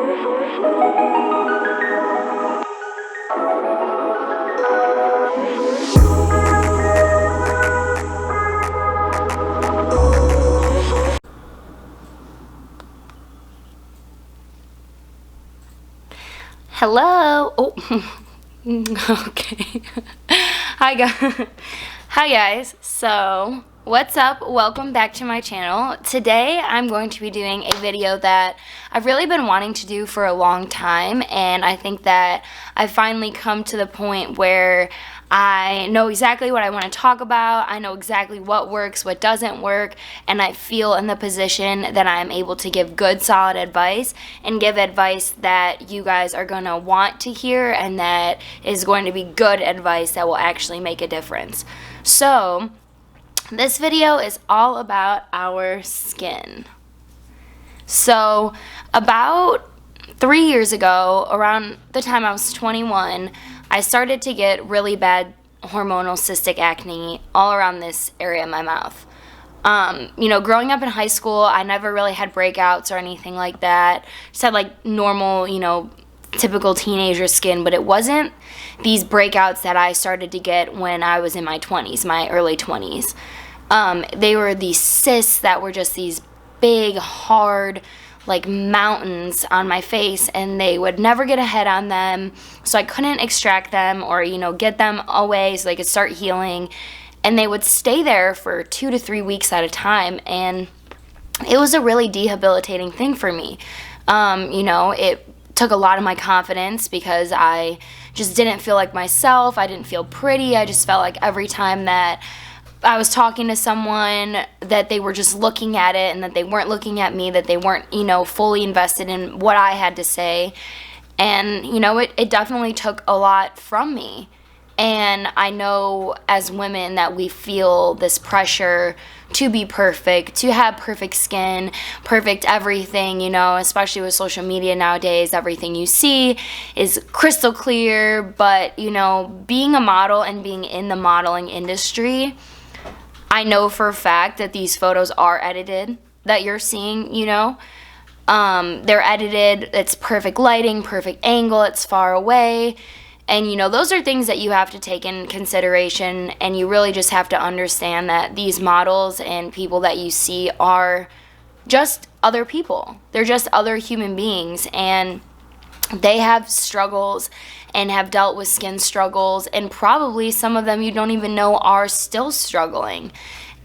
Hello. Oh, okay. Hi guys. So, what's up? Welcome back to my channel. Today, I'm going to be doing a video that I've really been wanting to do for a long time, and I think that I've finally come to the point where I know exactly what I want to talk about. I know exactly what works, what doesn't work, and I feel in the position that I'm able to give good, solid advice and give advice that you guys are going to want to hear and that is going to be good advice that will actually make a difference. So, this video is all about our skin. So, about 3 years ago, around the time I was 21, I started to get really bad hormonal cystic acne all around this area of my mouth. Growing up in high school, I never really had breakouts or anything like that. Just had like normal, typical teenager skin, but it wasn't these breakouts that I started to get when I was in my 20s, my early 20s. They were these cysts that were just these big, hard, like mountains on my face, and they would never get a head on them, so I couldn't extract them or get them away so they could start healing, and they would stay there for 2 to 3 weeks at a time, and it was a really debilitating thing for me. It took a lot of my confidence because I just didn't feel like myself. I didn't feel pretty. I just felt like every time that I was talking to someone that they were just looking at it and that they weren't looking at me, that they weren't, fully invested in what I had to say. And, it definitely took a lot from me. And I know as women that we feel this pressure to be perfect, to have perfect skin, perfect everything, especially with social media nowadays. Everything you see is crystal clear. But, being a model and being in the modeling industry, I know for a fact that these photos are edited that you're seeing, they're edited, it's perfect lighting, perfect angle, it's far away, and those are things that you have to take in consideration, and you really just have to understand that these models and people that you see are just other people. They're just other human beings, and they have struggles and have dealt with skin struggles, and probably some of them you don't even know are still struggling.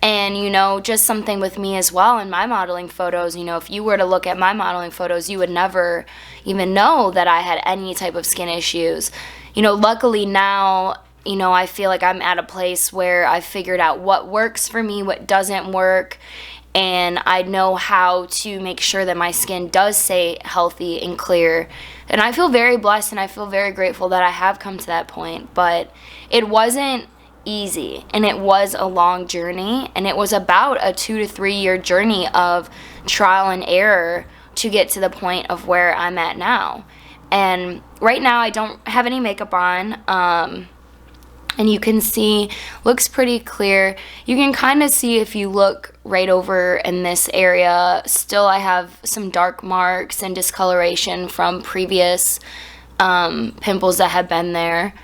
And just something with me as well in my modeling photos, if you were to look at my modeling photos, you would never even know that I had any type of skin issues. Luckily now, I feel like I'm at a place where I've figured out what works for me, what doesn't work, and I know how to make sure that my skin does stay healthy and clear. And I feel very blessed and I feel very grateful that I have come to that point. But it wasn't easy, and it was a long journey, and it was about a 2 to 3 year journey of trial and error to get to the point of where I'm at now. And right now I don't have any makeup on, and you can see, looks pretty clear. You can kind of see if you look right over in this area, still I have some dark marks and discoloration from previous pimples that have been there.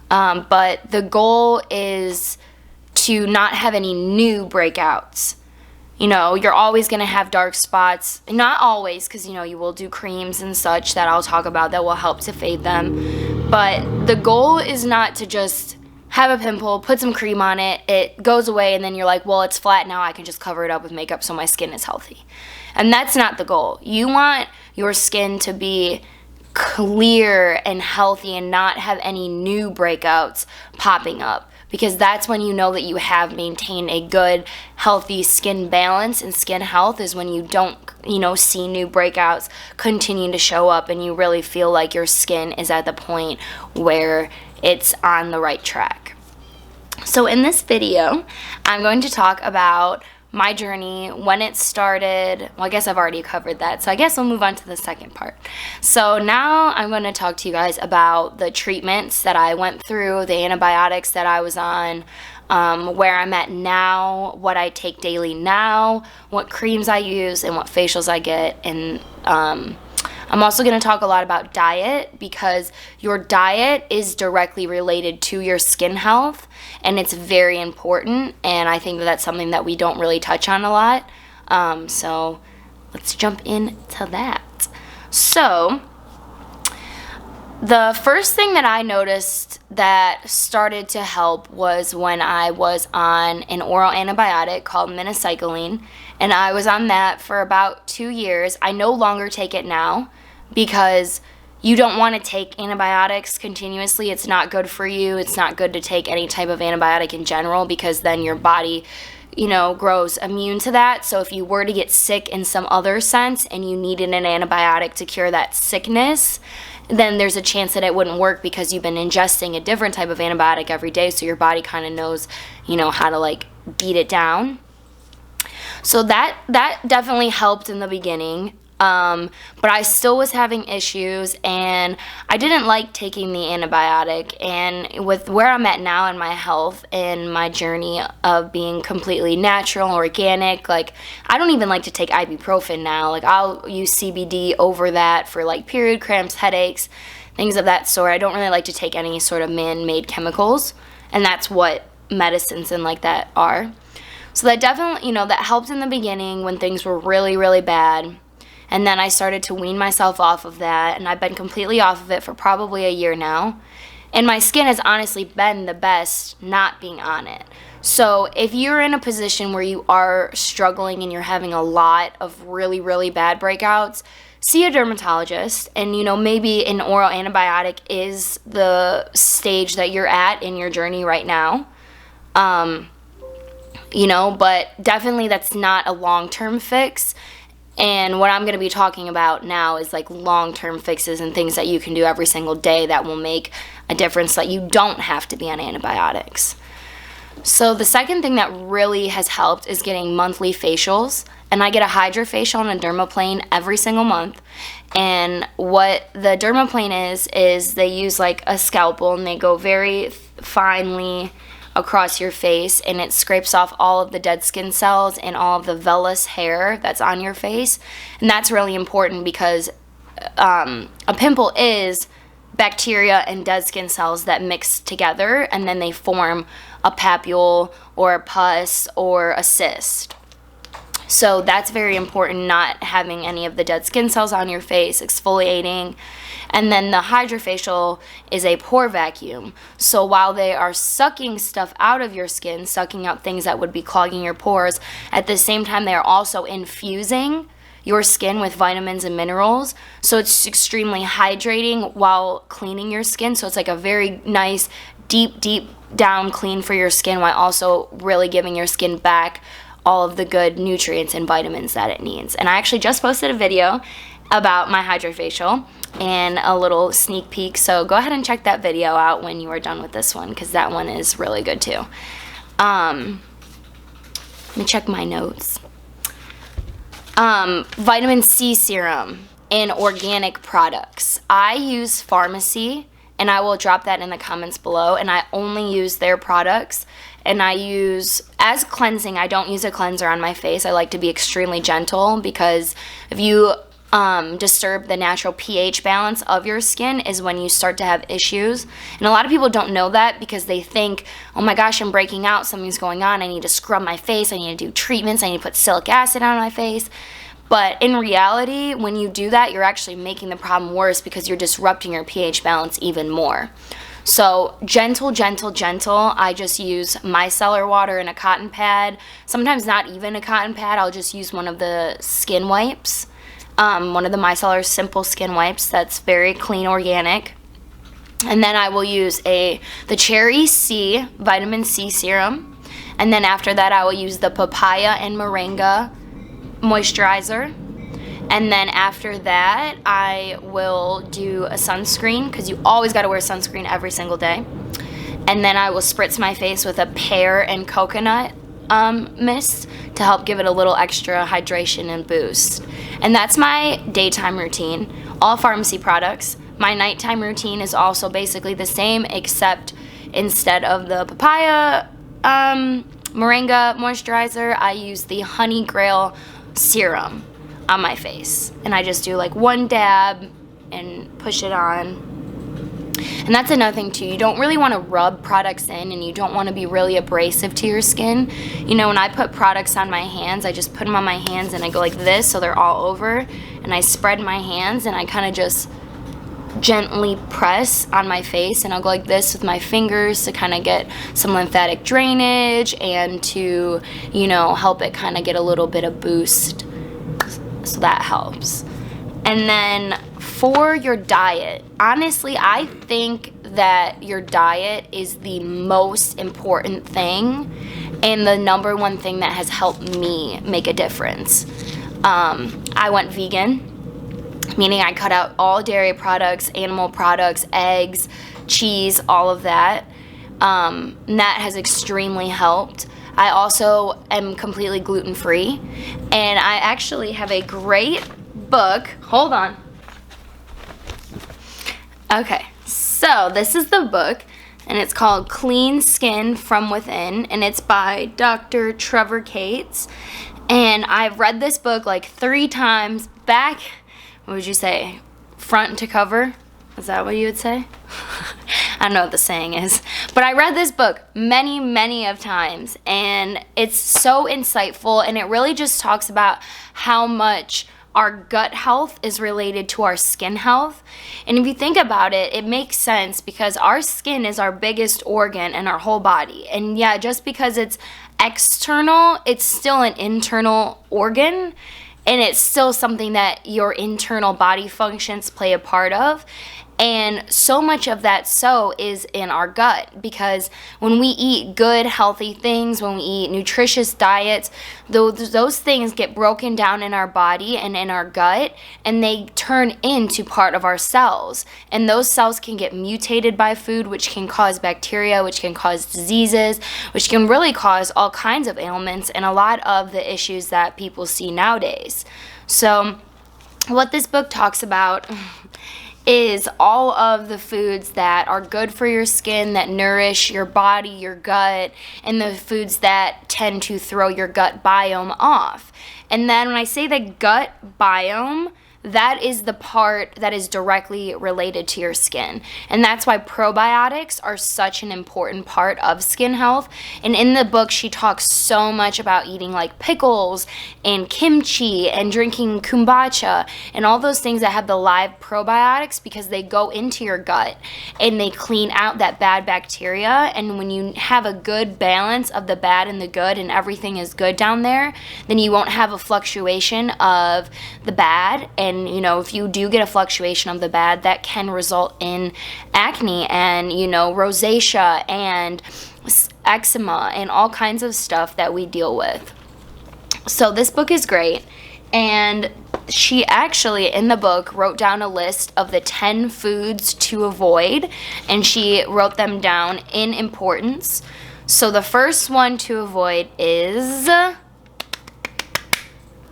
But the goal is to not have any new breakouts. You're always going to have dark spots. Not always, because, you will do creams and such that I'll talk about that will help to fade them. But the goal is not to just have a pimple, put some cream on it, it goes away, and then you're like, well, it's flat now, I can just cover it up with makeup so my skin is healthy. And that's not the goal. You want your skin to be clear and healthy and not have any new breakouts popping up, because that's when you know that you have maintained a good, healthy skin balance. And skin health is when you don't, see new breakouts continue to show up, and you really feel like your skin is at the point where it's on the right track. So in this video, I'm going to talk about my journey, when it started. Well, I guess I've already covered that, so I guess we'll move on to the second part. So now I'm going to talk to you guys about the treatments that I went through, the antibiotics that I was on, where I'm at now, what I take daily now, what creams I use, and what facials I get. And I'm also going to talk a lot about diet, because your diet is directly related to your skin health, and it's very important, and I think that that's something that we don't really touch on a lot. So let's jump into that. So the first thing that I noticed that started to help was when I was on an oral antibiotic called minocycline, and I was on that for about 2 years. I no longer take it now because you don't want to take antibiotics continuously. It's not good for you. It's not good to take any type of antibiotic in general, because then your body, grows immune to that. So if you were to get sick in some other sense and you needed an antibiotic to cure that sickness, then there's a chance that it wouldn't work because you've been ingesting a different type of antibiotic every day, so your body kind of knows, how to beat it down. So that definitely helped in the beginning. But I still was having issues, and I didn't like taking the antibiotic. And with where I'm at now in my health and my journey of being completely natural, organic, I don't even like to take ibuprofen now. I'll use CBD over that for period cramps, headaches, things of that sort. I don't really like to take any sort of man-made chemicals, and that's what medicines and that are. So that definitely, that helped in the beginning when things were really, really bad. And then I started to wean myself off of that, and I've been completely off of it for probably a year now. And my skin has honestly been the best not being on it. So if you're in a position where you are struggling and you're having a lot of really, really bad breakouts, see a dermatologist. And, maybe an oral antibiotic is the stage that you're at in your journey right now. But definitely that's not a long-term fix. And what I'm going to be talking about now is long-term fixes and things that you can do every single day that will make a difference, that you don't have to be on antibiotics. So the second thing that really has helped is getting monthly facials. And I get a hydrofacial and a dermaplane every single month. And what the dermaplane is they use a scalpel, and they go very finely across your face, and it scrapes off all of the dead skin cells and all of the vellus hair that's on your face. And that's really important, because a pimple is bacteria and dead skin cells that mix together, and then they form a papule or a pus or a cyst. So that's very important, not having any of the dead skin cells on your face, exfoliating. And then the hydrofacial is a pore vacuum. So while they are sucking stuff out of your skin, sucking out things that would be clogging your pores, at the same time they are also infusing your skin with vitamins and minerals. So it's extremely hydrating while cleaning your skin. So it's a very nice, deep down clean for your skin, while also really giving your skin back all of the good nutrients and vitamins that it needs. And I actually just posted a video about my hydrofacial and a little sneak peek, so go ahead and check that video out when you are done with this one, because that one is really good too. Let me check my notes. Vitamin C serum and organic products. I use Farmacy, and I will drop that in the comments below, and I only use their products. And I use, as cleansing, I don't use a cleanser on my face. I like to be extremely gentle, because if you disturb the natural pH balance of your skin is when you start to have issues. And a lot of people don't know that, because they think, oh my gosh, I'm breaking out, something's going on, I need to scrub my face, I need to do treatments, I need to put silic acid on my face. But in reality, when you do that, you're actually making the problem worse, because you're disrupting your pH balance even more. So gentle. I just use micellar water and a cotton pad. Sometimes not even a cotton pad. I'll just use one of the skin wipes. One of the micellar simple skin wipes that's very clean, organic. And then I will use the Cherry C Vitamin C Serum. And then after that, I will use the Papaya and Moringa Moisturizer. And then after that, I will do a sunscreen, because you always got to wear sunscreen every single day. And then I will spritz my face with a pear and coconut mist to help give it a little extra hydration and boost. And that's my daytime routine, all Farmacy products. My nighttime routine is also basically the same, except instead of the Papaya Moringa Moisturizer, I use the Honey Grail Serum. on my face. And I just do like one dab and push it on. And that's another thing too. You don't really want to rub products in, and you don't want to be really abrasive to your skin. You know, when I put products on my hands, I just put them on my hands and I go like this so they're all over. And I spread my hands and I kind of just gently press on my face, and I'll go like this with my fingers to kind of get some lymphatic drainage and to, you know, help it kind of get a little bit of boost. So that helps. And then for your diet, honestly, I think that your diet is the most important thing and the number one thing that has helped me make a difference. I went vegan, meaning I cut out all dairy products, animal products, eggs, cheese, all of that. And that has extremely helped. I also am completely gluten-free, and I actually have a great book. Hold on. Okay, so this is the book, and it's called Clean Skin from Within, and it's by Dr. Trevor Cates. And I've read this book like 3 times back, what would you say, front to cover? Is that what you would say? I don't know what the saying is. But I read this book many, many of times, and it's so insightful, and it really just talks about how much our gut health is related to our skin health. And if you think about it, it makes sense because our skin is our biggest organ in our whole body. And yeah, just because it's external, it's still an internal organ, and it's still something that your internal body functions play a part of. And so much of that is in our gut, because when we eat good, healthy things, when we eat nutritious diets, those things get broken down in our body and in our gut, and they turn into part of our cells. And those cells can get mutated by food, which can cause bacteria, which can cause diseases, which can really cause all kinds of ailments and a lot of the issues that people see nowadays. So what this book talks about is all of the foods that are good for your skin, that nourish your body, your gut, and the foods that tend to throw your gut biome off. And then when I say the gut biome, that is the part that is directly related to your skin. And that's why probiotics are such an important part of skin health. And in the book, she talks so much about eating like pickles and kimchi and drinking kombucha and all those things that have the live probiotics, because they go into your gut and they clean out that bad bacteria. And when you have a good balance of the bad and the good and everything is good down there, then you won't have a fluctuation of the bad. And you know, if you do get a fluctuation of the bad, that can result in acne and, you know, rosacea and eczema and all kinds of stuff that we deal with. So this book is great. And she actually, in the book, wrote down a list of the 10 foods to avoid, and she wrote them down in importance. So the first one to avoid is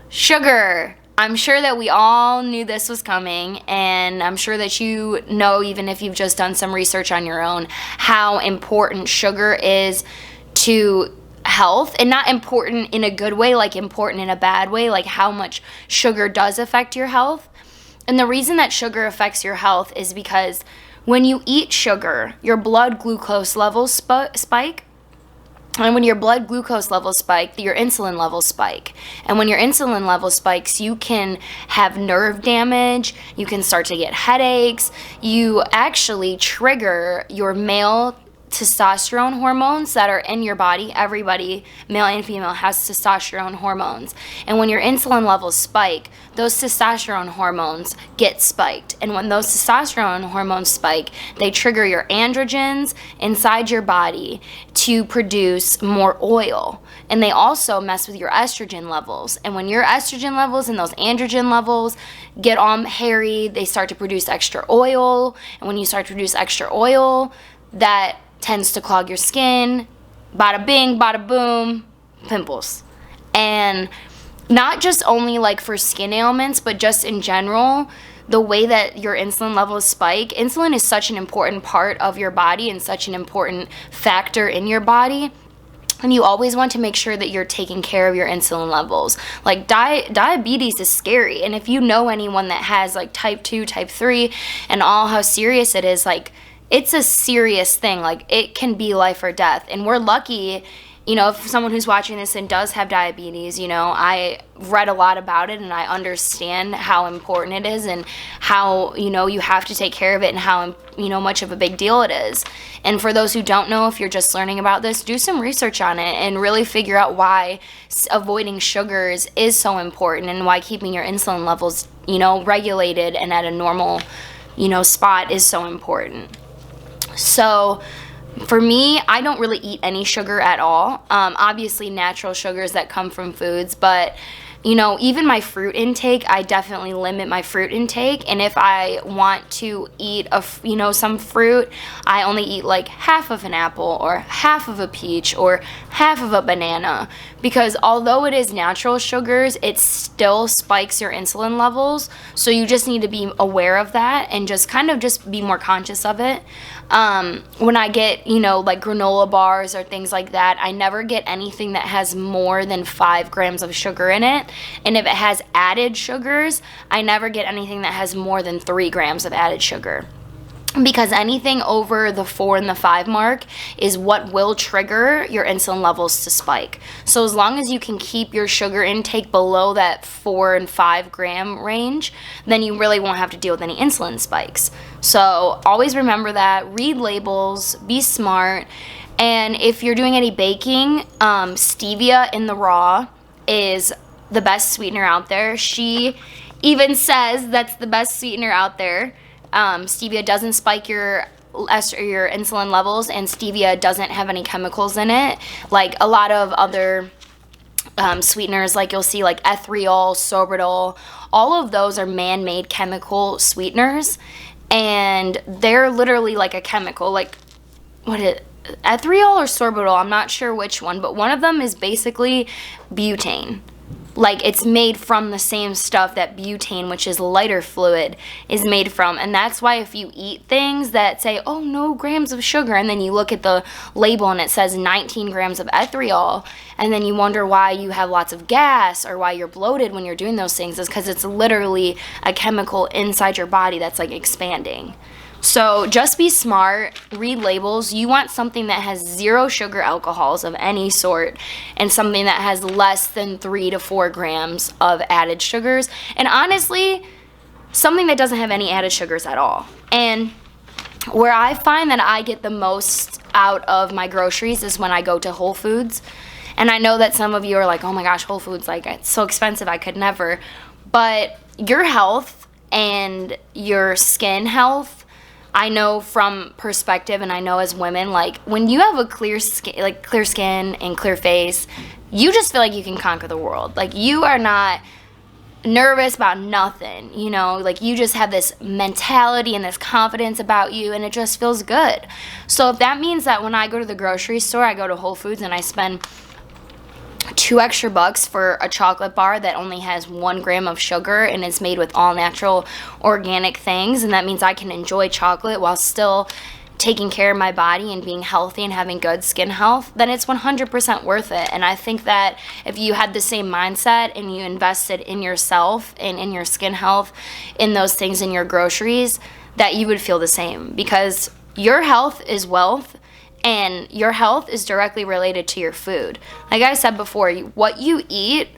sugar. I'm sure that we all knew this was coming, and I'm sure that you know, even if you've just done some research on your own, how important sugar is to health. And not important in a good way, like important in a bad way, like how much sugar does affect your health. And the reason that sugar affects your health is because when you eat sugar, your blood glucose levels spike. And when your blood glucose levels spike, your insulin levels spike. And when your insulin level spikes, you can have nerve damage, you can start to get headaches, you actually trigger your male testosterone hormones that are in your body. Everybody, male and female, has testosterone hormones. And when your insulin levels spike, those testosterone hormones get spiked. And when those testosterone hormones spike, they trigger your androgens inside your body to produce more oil. And they also mess with your estrogen levels. And when your estrogen levels and those androgen levels get all hairy, they start to produce extra oil. And when you start to produce extra oil, that tends to clog your skin. Bada bing, bada boom, pimples. And not just only like for skin ailments, but just in general, the way that your insulin levels spike. Insulin is such an important part of your body and such an important factor in your body And you always want to make sure that you're taking care of your insulin levels. Like diabetes is scary. And if you know anyone that has like type 2, type 3 and all how serious it is, like it's a serious thing. Like it can be life or death. And we're lucky, you know, if someone who's watching this and does have diabetes, you know, I read a lot about it and I understand how important it is and how, you know, you have to take care of it and how, you know, much of a big deal it is. And for those who don't know, if you're just learning about this, do some research on it and really figure out why avoiding sugars is so important and why keeping your insulin levels, you know, regulated and at a normal, you know, spot is so important. So for me, I don't really eat any sugar at all. Obviously natural sugars that come from foods, but you know, even my fruit intake, I definitely limit my fruit intake. And if I want to eat you know, some fruit, I only eat like half of an apple or half of a peach or half of a banana, because although it is natural sugars, it still spikes your insulin levels. So you just need to be aware of that and just kind of just be more conscious of it. When I get, you know, like granola bars or things like that, I never get anything that has more than 5 grams of sugar in it. And if it has added sugars, I never get anything that has more than 3 grams of added sugar. Because anything over the 4 and the 5 mark is what will trigger your insulin levels to spike. So as long as you can keep your sugar intake below that 4 and 5 gram range, then you really won't have to deal with any insulin spikes. So always remember that, read labels, be smart, and if you're doing any baking, stevia in the raw is the best sweetener out there. She even says that's the best sweetener out there. Stevia doesn't spike your insulin levels, and stevia doesn't have any chemicals in it like a lot of other sweeteners, like you'll see like erythritol, sorbitol. All of those are man-made chemical sweeteners, and they're literally like a chemical, like erythritol or sorbitol, I'm not sure which one, but one of them is basically butane. Like it's made from the same stuff that butane, which is lighter fluid, is made from. And that's why if you eat things that say, oh, no grams of sugar, and then you look at the label and it says 19 grams of erythritol, and then you wonder why you have lots of gas or why you're bloated when you're doing those things, is because it's literally a chemical inside your body that's like expanding. So just be smart, read labels. You want something that has 0 sugar alcohols of any sort and something that has less than 3 to 4 grams of added sugars. And honestly, something that doesn't have any added sugars at all. And where I find that I get the most out of my groceries is when I go to Whole Foods. And I know that some of you are like, oh my gosh, Whole Foods, like it's so expensive, I could never. But your health and your skin health, I know from perspective, and I know as women, like when you have a clear skin and clear face, you just feel like you can conquer the world. Like you are not nervous about nothing, you know, like you just have this mentality and this confidence about you, and it just feels good. So if that means that when I go to the grocery store, I go to Whole Foods and I spend $2 extra for a chocolate bar that only has 1 gram of sugar and is made with all natural organic things, and that means I can enjoy chocolate while still taking care of my body and being healthy and having good skin health, then it's 100% worth it. And I think that if you had the same mindset and you invested in yourself and in your skin health, in those things in your groceries, that you would feel the same, because your health is wealth. And your health is directly related to your food. Like I said before, what you eat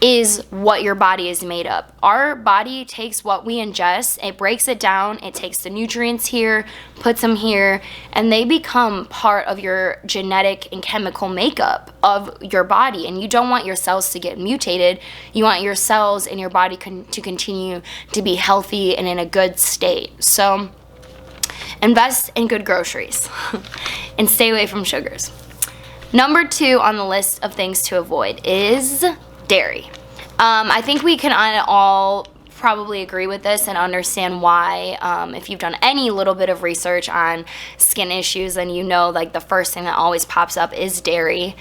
is what your body is made of. Our body takes what we ingest, it breaks it down, it takes the nutrients here, puts them here, and they become part of your genetic and chemical makeup of your body. And you don't want your cells to get mutated. You want your cells and your body to continue to be healthy and in a good state. So invest in good groceries and stay away from sugars. Number 2 on the list of things to avoid is dairy. I think we can all probably agree with this and understand why. If you've done any little bit of research on skin issues, then you know like the first thing that always pops up is dairy.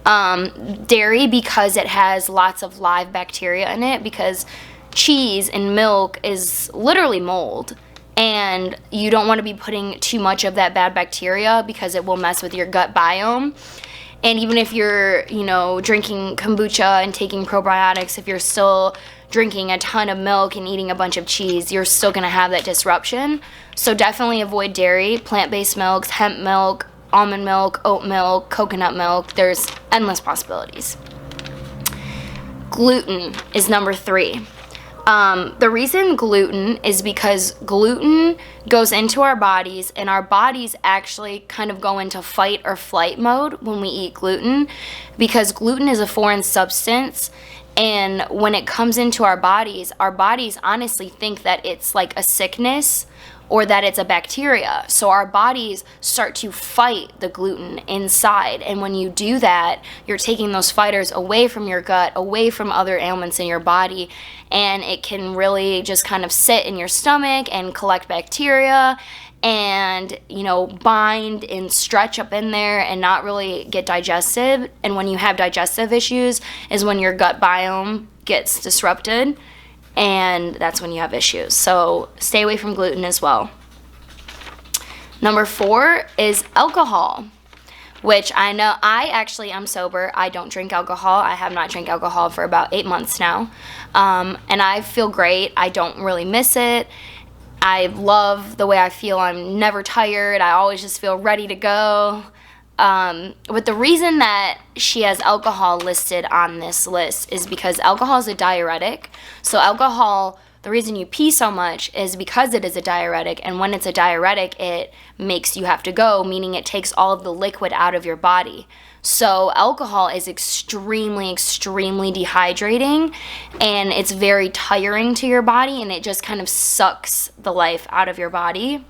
Dairy, because it has lots of live bacteria in it, because cheese and milk is literally mold. And you don't want to be putting too much of that bad bacteria because it will mess with your gut biome. And even if you're, you know, drinking kombucha and taking probiotics, if you're still drinking a ton of milk and eating a bunch of cheese, you're still going to have that disruption. So definitely avoid dairy, plant-based milks, hemp milk, almond milk, oat milk, coconut milk. There's endless possibilities. Gluten is number 3. The reason gluten is because gluten goes into our bodies, and our bodies actually kind of go into fight or flight mode when we eat gluten, because gluten is a foreign substance, and when it comes into our bodies honestly think that it's like a sickness or that it's a bacteria. So our bodies start to fight the gluten inside. And when you do that, you're taking those fighters away from your gut, away from other ailments in your body. And it can really just kind of sit in your stomach and collect bacteria and, you know, bind and stretch up in there and not really get digestive. And when you have digestive issues is when your gut biome gets disrupted. And that's when you have issues. So stay away from gluten as well. Number 4 is alcohol, which I know I'm sober. I don't drink alcohol. I have not drank alcohol for about 8 months now. And I feel great. I don't really miss it. I love the way I feel. I'm never tired. I always just feel ready to go. But the reason that she has alcohol listed on this list is because alcohol is a diuretic. So alcohol, the reason you pee so much is because it is a diuretic, and when it's a diuretic, it makes you have to go, meaning it takes all of the liquid out of your body. So alcohol is extremely, extremely dehydrating, and it's very tiring to your body, and it just kind of sucks the life out of your body.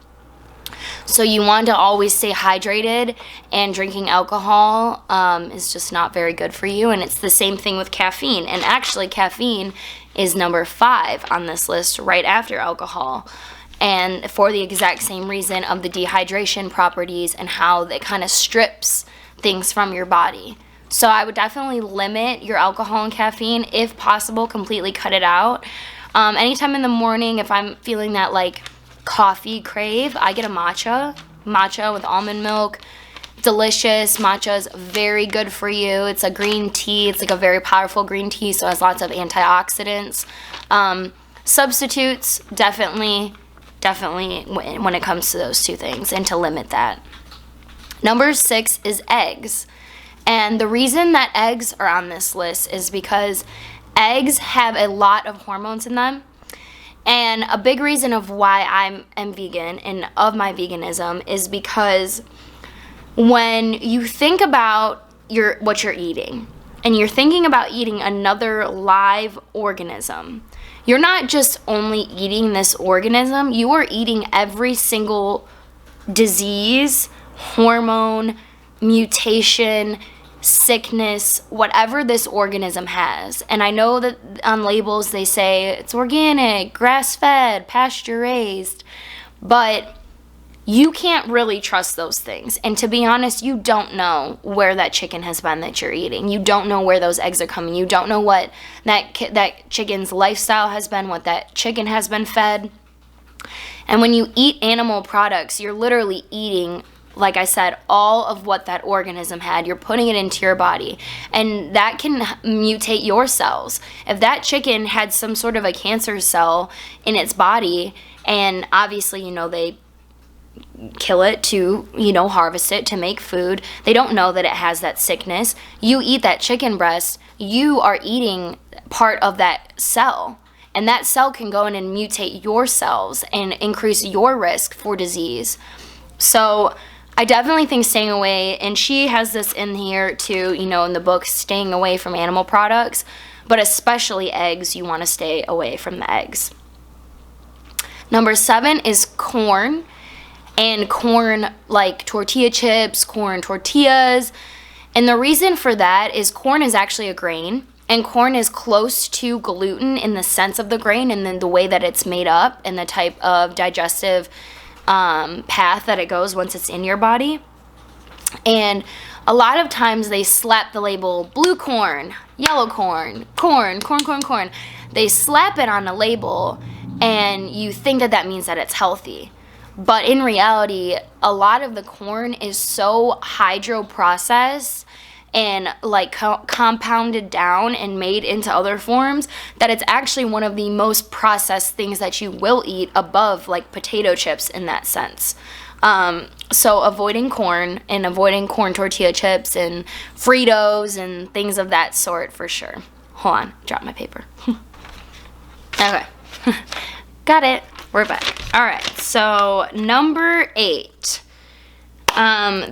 So you want to always stay hydrated, and drinking alcohol is just not very good for you. And it's the same thing with caffeine. And actually, caffeine is number 5 on this list right after alcohol. And for the exact same reason of the dehydration properties and how it kind of strips things from your body. So I would definitely limit your alcohol and caffeine. If possible, completely cut it out. Anytime in the morning, if I'm feeling that like coffee crave, I get a matcha with almond milk. Delicious. Matcha is very good for you. It's a green tea. It's like a very powerful green tea, so it has lots of antioxidants. Substitutes, definitely when it comes to those 2 things, and to limit that. Number 6 is eggs. And the reason that eggs are on this list is because eggs have a lot of hormones in them. And a big reason of why I am vegan and of my veganism is because when you think about what you're eating, and you're thinking about eating another live organism, you're not just only eating this organism, you are eating every single disease, hormone, mutation, sickness, whatever this organism has. And I know that on labels they say it's organic, grass-fed, pasture-raised, but you can't really trust those things. And to be honest, you don't know where that chicken has been that you're eating. You don't know where those eggs are coming. You don't know what that chicken's lifestyle has been, what that chicken has been fed. And when you eat animal products, you're literally eating, like I said, all of what that organism had. You're putting it into your body, and that can mutate your cells. If that chicken had some sort of a cancer cell in its body, and obviously, you know, they kill it to, you know, harvest it to make food, they don't know that it has that sickness. You eat that chicken breast, you are eating part of that cell. And that cell can go in and mutate your cells and increase your risk for disease. So I definitely think staying away, and she has this in here too, you know, in the book, staying away from animal products, but especially eggs, you want to stay away from the eggs. Number 7 is corn, and corn like tortilla chips, corn tortillas. And the reason for that is corn is actually a grain, and corn is close to gluten in the sense of the grain and then the way that it's made up and the type of digestive path that it goes once it's in your body. And a lot of times they slap the label blue corn, yellow corn, corn. They slap it on a label and you think that that means that it's healthy. But in reality, a lot of the corn is so hydro processed and like compounded down and made into other forms, that it's actually one of the most processed things that you will eat above like potato chips in that sense. So avoiding corn and avoiding corn tortilla chips and Fritos and things of that sort for sure. Hold on, dropped my paper. Okay, got it. We're back. All right, so number 8.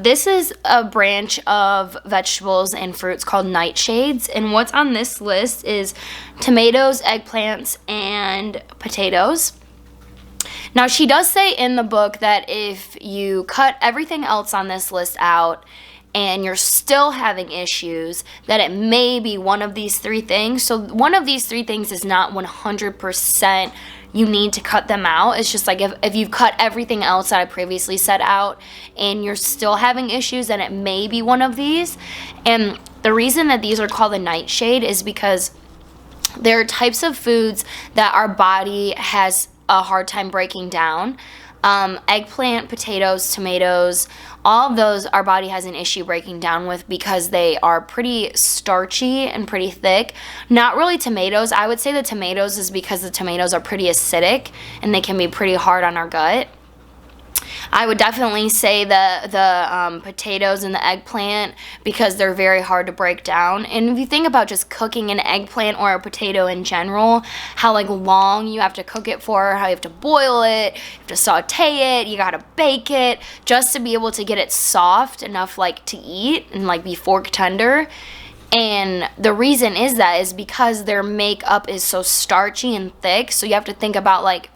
This is a branch of vegetables and fruits called nightshades, and what's on this list is tomatoes, eggplants, and potatoes. Now, she does say in the book that if you cut everything else on this list out and you're still having issues, that it may be one of these 3 things. So one of these 3 things is not 100% you need to cut them out. It's just like if you've cut everything else that I previously set out and you're still having issues, then it may be one of these. And the reason that these are called the nightshade is because there are types of foods that our body has a hard time breaking down. Eggplant, potatoes, tomatoes, all of those our body has an issue breaking down with because they are pretty starchy and pretty thick. Not really tomatoes. I would say the tomatoes is because the tomatoes are pretty acidic and they can be pretty hard on our gut. I would definitely say the potatoes and the eggplant because they're very hard to break down. And if you think about just cooking an eggplant or a potato in general, how like long you have to cook it for, how you have to boil it, you have to saute it, you gotta bake it just to be able to get it soft enough like to eat and like be fork tender. And the reason is because their makeup is so starchy and thick. So you have to think about like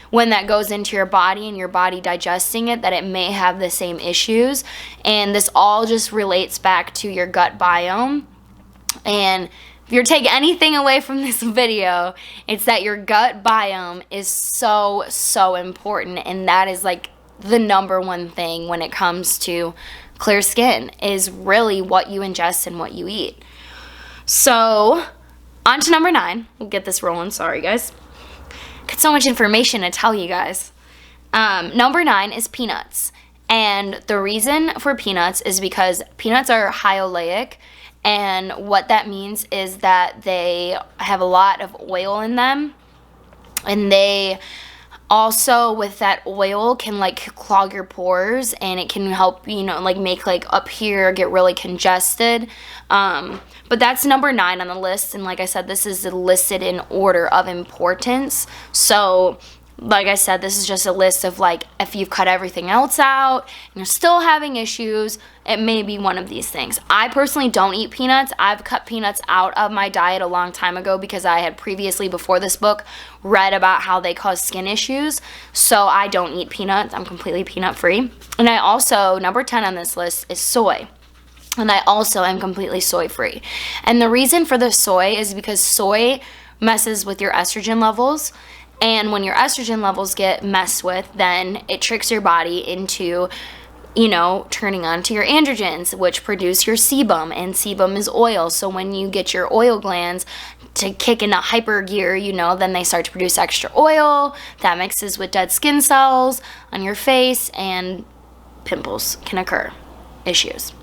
when that goes into your body and your body digesting it, that it may have the same issues. And this all just relates back to your gut biome. And if you're taking anything away from this video, it's that your gut biome is so important. And that is like the number one thing when it comes to clear skin, is really what you ingest and what you eat. So on to number 9. We'll get this rolling. Sorry, guys. Got so much information to tell you guys. Number 9 is peanuts. And the reason for peanuts is because peanuts are high oleic. And what that means is that they have a lot of oil in them. And they also, with that oil, can like clog your pores. And it can help, you know, like make like up here get really congested. But that's number 9 on the list, and like I said, this is listed in order of importance. So like I said, this is just a list of like if you've cut everything else out and you're still having issues, it may be one of these things. I personally don't eat peanuts. I've cut peanuts out of my diet a long time ago because I had previously, before this book, read about how they cause skin issues. So I don't eat peanuts. I'm completely peanut free. And I also, number 10 on this list is soy. And I also am completely soy-free. And the reason for the soy is because soy messes with your estrogen levels. And when your estrogen levels get messed with, then it tricks your body into, you know, turning on to your androgens, which produce your sebum. And sebum is oil. So when you get your oil glands to kick into hyper gear, you know, then they start to produce extra oil. That mixes with dead skin cells on your face, and pimples can occur. Issues.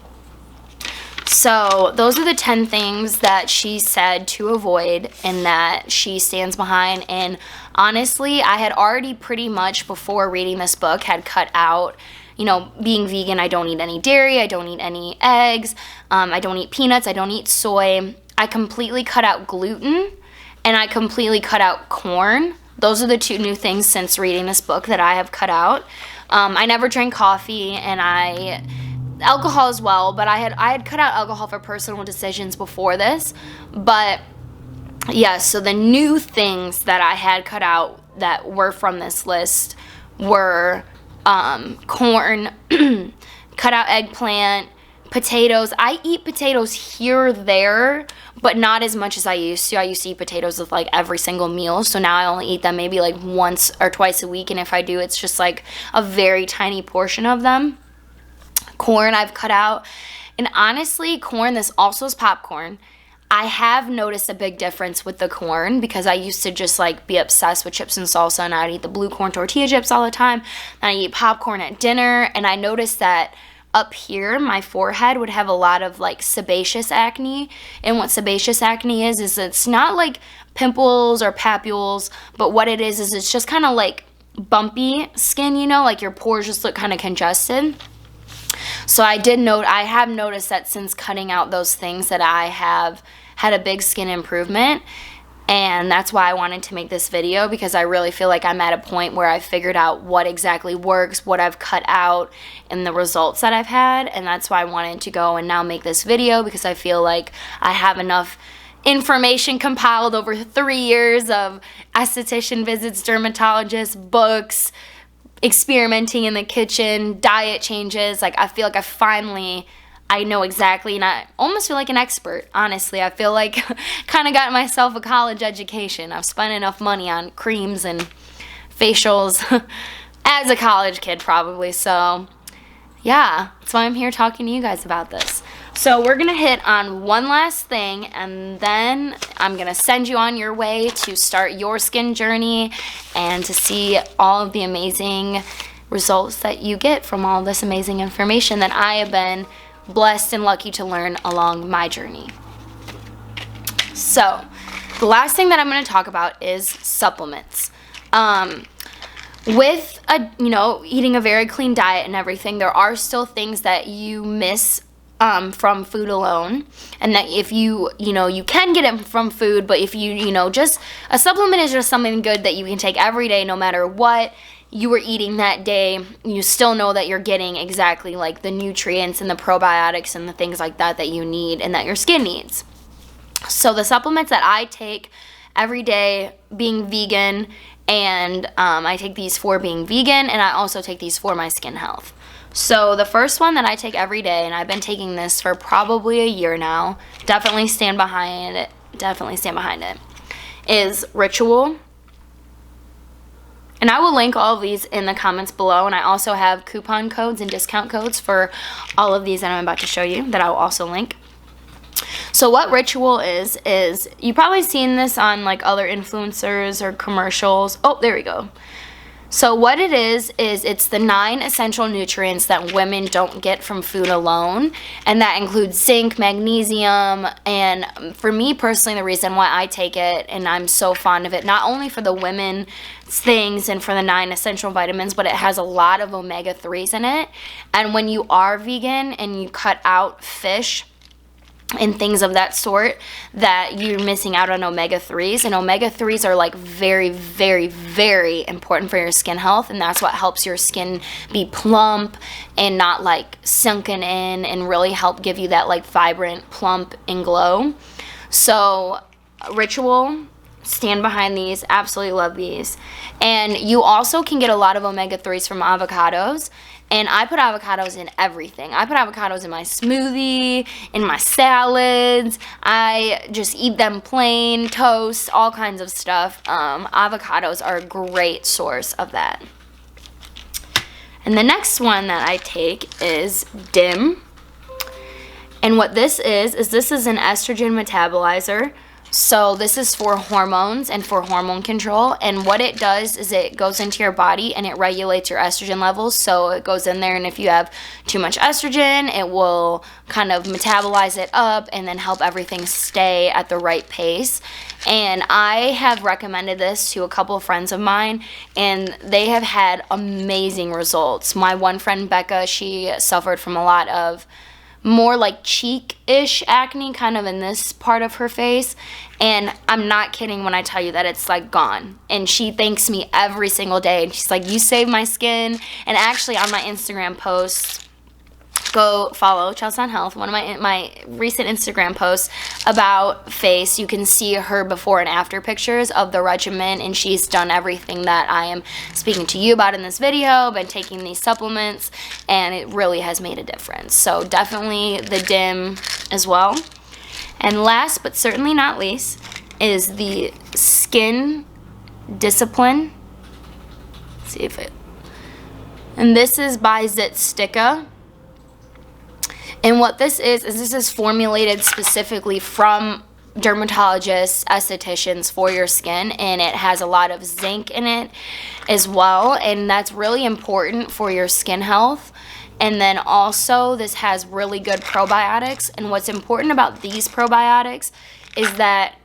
So those are the 10 things that she said to avoid and that she stands behind. And honestly, I had already pretty much, before reading this book, had cut out, you know, being vegan. I don't eat any dairy. I don't eat any eggs. I don't eat peanuts. I don't eat soy. I completely cut out gluten, and I completely cut out corn. Those are the 2 new things since reading this book that I have cut out. I never drank coffee, and alcohol as well, but I had cut out alcohol for personal decisions before this. But yeah, so the new things that I had cut out that were from this list were corn, cut out eggplant, potatoes. I eat potatoes here or there, but not as much as I used to. I used to eat potatoes with like every single meal, so now I only eat them maybe like once or twice a week, and if I do, it's just like a very tiny portion of them. Corn I've cut out. And honestly, corn, this also is popcorn. I have noticed a big difference with the corn because I used to just like be obsessed with chips and salsa, and I'd eat the blue corn tortilla chips all the time. And I eat popcorn at dinner, and I noticed that up here, my forehead would have a lot of like sebaceous acne. And what sebaceous acne is it's not like pimples or papules, but what it is it's just kind of like bumpy skin, you know, like your pores just look kind of congested. So I have noticed that since cutting out those things that I have had a big skin improvement. And that's why I wanted to make this video, because I really feel like I'm at a point where I've figured out what exactly works, what I've cut out, and the results that I've had. And that's why I wanted to go and now make this video, because I feel like I have enough information compiled over 3 years of esthetician visits, dermatologists, books, experimenting in the kitchen, diet changes. Like, I feel like I know exactly, and I almost feel like an expert, honestly. I feel like kind of got myself a college education. I've spent enough money on creams and facials as a college kid probably. So yeah, that's why I'm here talking to you guys about this. So we're going to hit on one last thing, and then I'm going to send you on your way to start your skin journey and to see all of the amazing results that you get from all this amazing information that I have been blessed and lucky to learn along my journey. So the last thing that I'm going to talk about is supplements. With eating a very clean diet and everything, there are still things that you miss from food alone, and that if you can get it from food, but if just a supplement is just something good that you can take every day, no matter what you were eating that day. You still know that you're getting exactly like the nutrients and the probiotics and the things like that that you need and that your skin needs. So the supplements that I take every day, being vegan, and I take these for being vegan, and I also take these for my skin health. So the first one that I take every day, and I've been taking this for probably a year now, definitely stand behind it, is Ritual. And I will link all of these in the comments below, and I also have coupon codes and discount codes for all of these that I'm about to show you that I will also link. So what Ritual is you've probably seen this on like other influencers or commercials. Oh, there we go. So what it is it's the 9 essential nutrients that women don't get from food alone, and that includes zinc, magnesium, and for me personally, the reason why I take it and I'm so fond of it, not only for the women's things and for the 9 essential vitamins, but it has a lot of omega-3s in it. And when you are vegan and you cut out fish and things of that sort, that you're missing out on omega-3s, and omega-3s are like very, very, very important for your skin health, and that's what helps your skin be plump and not like sunken in, and really help give you that like vibrant, plump, and glow. So Ritual, stand behind these, absolutely love these. And you also can get a lot of omega-3s from avocados. And I put avocados in everything. I put avocados in my smoothie, in my salads. I just eat them plain, toast, all kinds of stuff. Avocados are a great source of that. And the next one that I take is DIM. And what this is this is an estrogen metabolizer. So this is for hormones and for hormone control, and what it does is it goes into your body and it regulates your estrogen levels. So it goes in there, and if you have too much estrogen, it will kind of metabolize it up and then help everything stay at the right pace. And I have recommended this to a couple of friends of mine, and they have had amazing results. My one friend, Becca, she suffered from a lot of more like cheek-ish acne, kind of in this part of her face, and I'm not kidding when I tell you that it's like gone. And she thanks me every single day, and she's like, you saved my skin. And actually on my Instagram posts, go follow Chelsea on Health, one of my recent Instagram posts about face, you can see her before and after pictures of the regimen, and she's done everything that I am speaking to you about in this video, been taking these supplements, and it really has made a difference. So definitely the DIM as well. And last but certainly not least is the Skin Discipline. Let's see if it, and this is by Zitstica. And what this is formulated specifically from dermatologists, estheticians for your skin, and it has a lot of zinc in it as well, and that's really important for your skin health. And then also this has really good probiotics. And what's important about these probiotics is that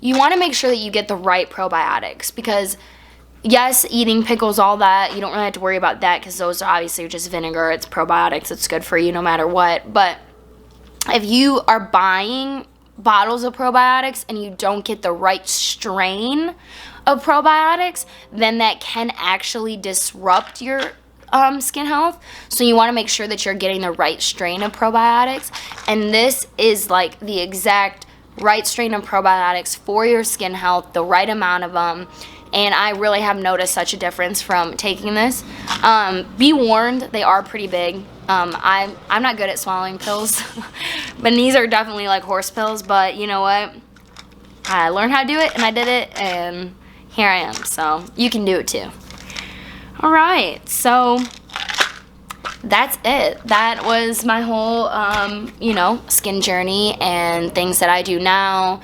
you want to make sure that you get the right probiotics, because yes, eating pickles, all that, you don't really have to worry about that because those are obviously just vinegar. It's probiotics. It's good for you no matter what. But if you are buying bottles of probiotics and you don't get the right strain of probiotics, then that can actually disrupt your skin health. So you want to make sure that you're getting the right strain of probiotics. And this is like the exact right strain of probiotics for your skin health, the right amount of them. And I really have noticed such a difference from taking this. Be warned, they are pretty big. I'm not good at swallowing pills, but these are definitely like horse pills. But you know what? I learned how to do it, and I did it, and here I am. So you can do it too. All right, so that's it. That was my whole, skin journey and things that I do now,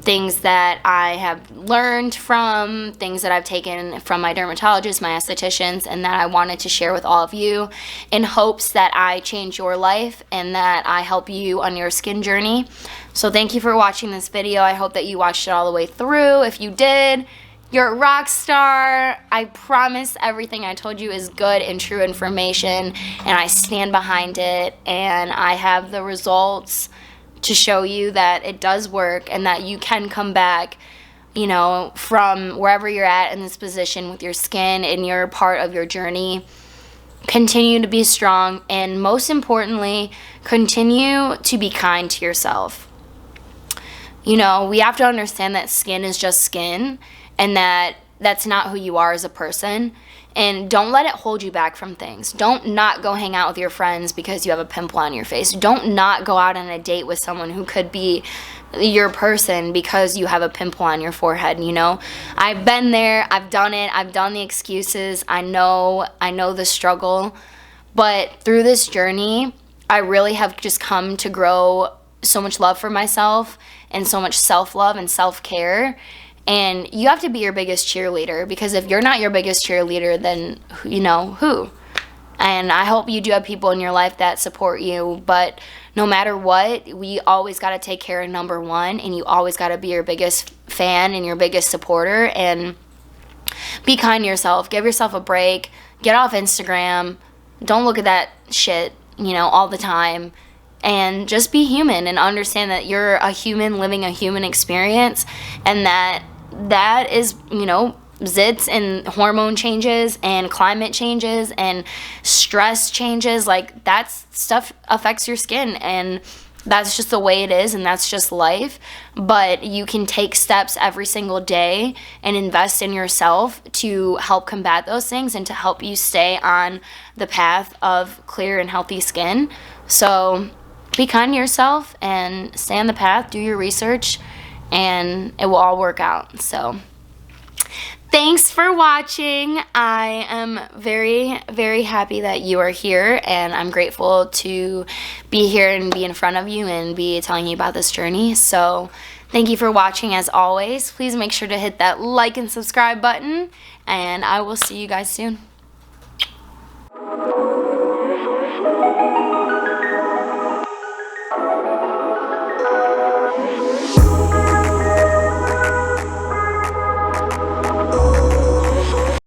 things that I have learned from, things that I've taken from my dermatologists, my estheticians, and that I wanted to share with all of you in hopes that I change your life and that I help you on your skin journey. So thank you for watching this video. I hope that you watched it all the way through. If you did, you're a rock star. I promise everything I told you is good and true information, and I stand behind it, and I have the results to show you that it does work and that you can come back, from wherever you're at in this position with your skin and you're part of your journey. Continue to be strong, and most importantly, continue to be kind to yourself. We have to understand that skin is just skin, and that's not who you are as a person. And don't let it hold you back from things. Don't not go hang out with your friends because you have a pimple on your face. Don't not go out on a date with someone who could be your person because you have a pimple on your forehead. I've been there. I've done it. I've done the excuses. I know the struggle. But through this journey, I really have just come to grow so much love for myself and so much self-love and self-care. And you have to be your biggest cheerleader, because if you're not your biggest cheerleader, then who? And I hope you do have people in your life that support you, but no matter what, we always got to take care of number one, and you always got to be your biggest fan and your biggest supporter, and be kind to yourself. Give yourself a break. Get off Instagram. Don't look at that shit, all the time. And just be human and understand that you're a human living a human experience, and that is, zits and hormone changes and climate changes and stress changes. Like, that stuff affects your skin, and that's just the way it is, and that's just life. But you can take steps every single day and invest in yourself to help combat those things and to help you stay on the path of clear and healthy skin. So be kind to yourself and stay on the path, do your research, and it will all work out. So thanks for watching. I am very, very happy that you are here, and I'm grateful to be here and be in front of you and be telling you about this journey. So thank you for watching. As always, please make sure to hit that like and subscribe button, and I will see you guys soon.